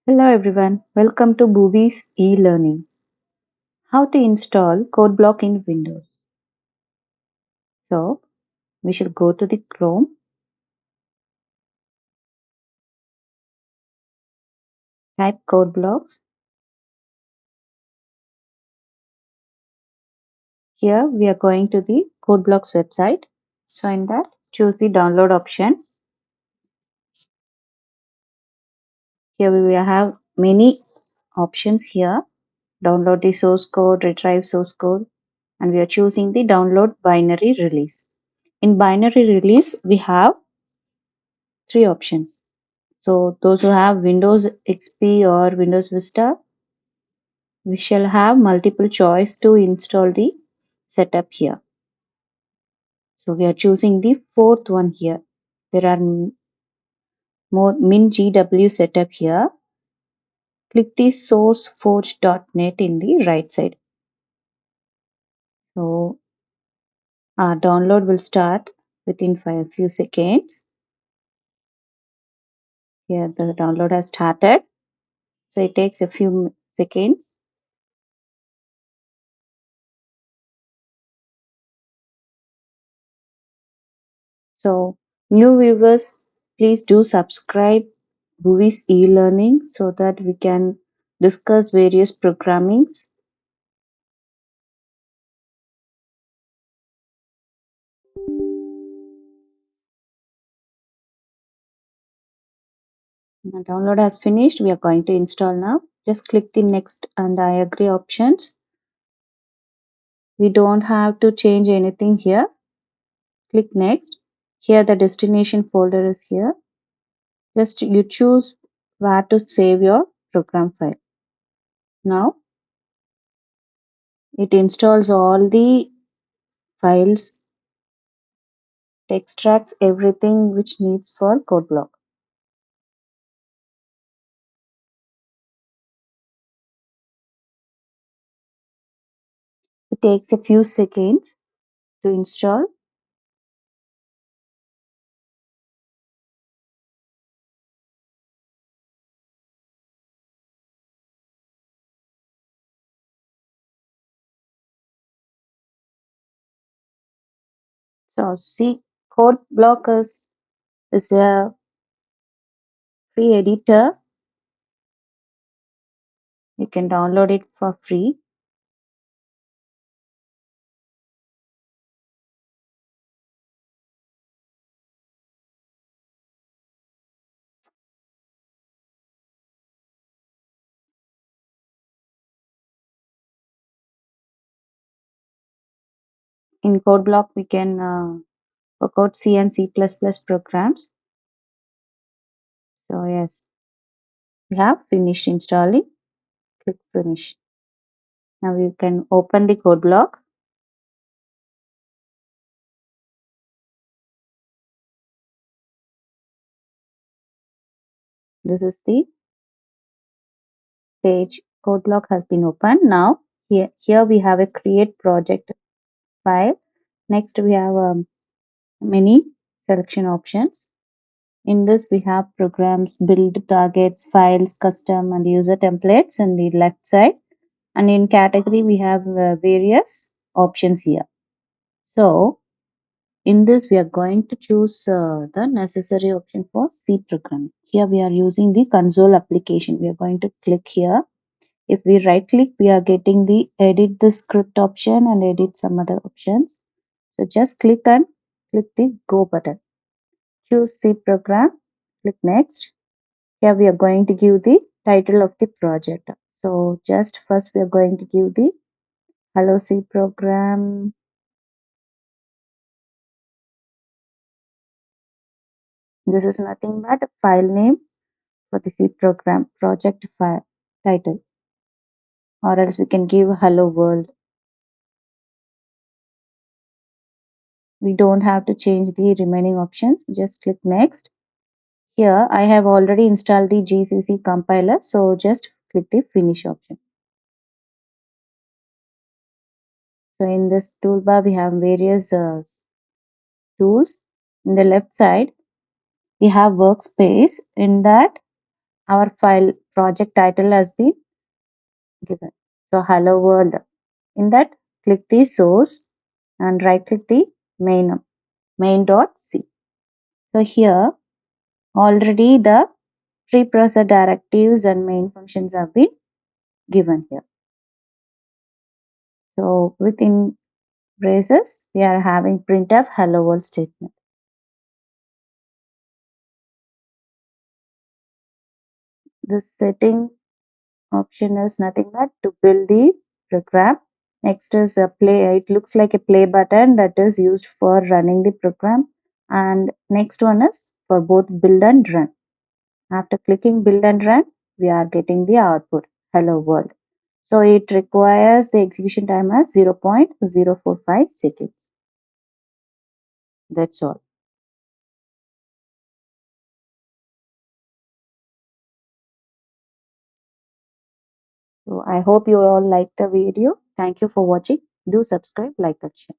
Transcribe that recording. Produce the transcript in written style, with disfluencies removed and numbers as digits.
Hello everyone, welcome to Buvis e-learning. How to install Codeblock in Windows. So we should go to the Chrome, type Codeblock. Here we are going to the Codeblock's website. So in that, choose the download option. Here we will have many options here. Download the source code, retrieve source code, and we are choosing the download binary release. In binary release, we have three options. So those who have Windows XP or Windows Vista, we shall have multiple choice to install the setup here. So we are choosing the fourth one here. There are more min.gw setup here. Click the sourceforge.net in the right side. So our download will start within a few seconds. Here the download has started. So it takes a few seconds. So new viewers, please do subscribe Buvis e-learning so that we can discuss various programmings. The download has finished. We are going to install now. Just click the next and I agree options. We don't have to change anything here. Click next. Here the destination folder is here. Just you choose where to save your program file. Now it installs all the files. It extracts everything which needs for Codeblock. It takes a few seconds to install. So see, Codeblock is a free editor. You can download it for free. In Codeblock, we can work out C and C++ programs. So yes, we have finished installing. Click finish. Now you can open the Codeblock. This is the page. Codeblock has been opened. Now here we have a create project file. Next we have many selection options. In this we have programs, build, targets, files, custom and user templates on the left side. And in category we have various options here. So in this we are going to choose the necessary option for C programming. Here we are using the console application. We are going to click here. If we right click, we are getting the edit the script option and edit some other options. So just click and click the go button. Choose C program, click next. Here we are going to give the title of the project. So just first we are going to give the hello C program. This is nothing but a file name for the C program project file title, or else we can give hello world. We don't have to change the remaining options. Just click next. Here I have already installed the GCC compiler, so just click the finish option. So in this toolbar we have various tools. In the left side we have workspace. In that our file project title has been given. So hello world. In that, click the source and right click the main.c. So here already the preprocessor directives and main functions have been given here. So within braces, we are having printf hello world statement. The setting option is nothing but to build the program. Next is a play. It looks like a play button that is used for running the program. And next one is for both build and run. After clicking build and run, we are getting the output hello world. So it requires the execution time as 0.045 seconds. That's all. So I hope you all like the video. Thank you for watching. Do subscribe, like, and share.